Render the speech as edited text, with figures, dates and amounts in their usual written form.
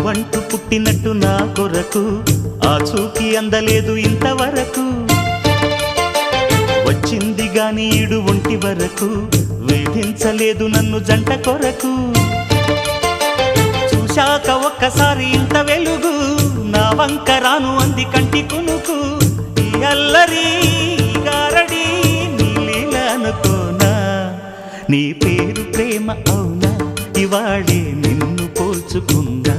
నువ్వంటూ పుట్టినట్టు నా కొరకు ఆ చూకి అందలేదు ఇంతవరకు వచ్చింది గాని ఈడు ఒంటి వరకు వేధించలేదు నన్ను జంట కొరకు చూశాక ఒక్కసారి ఇంత వెలుగు నా వంక రాను అంది కంటి కునుకు ఈ అల్లరి గారడి నీ లీల అనుకోనా నీ పేరు ప్రేమ అవునా ఇవాళే నిన్ను పోల్చుకుందా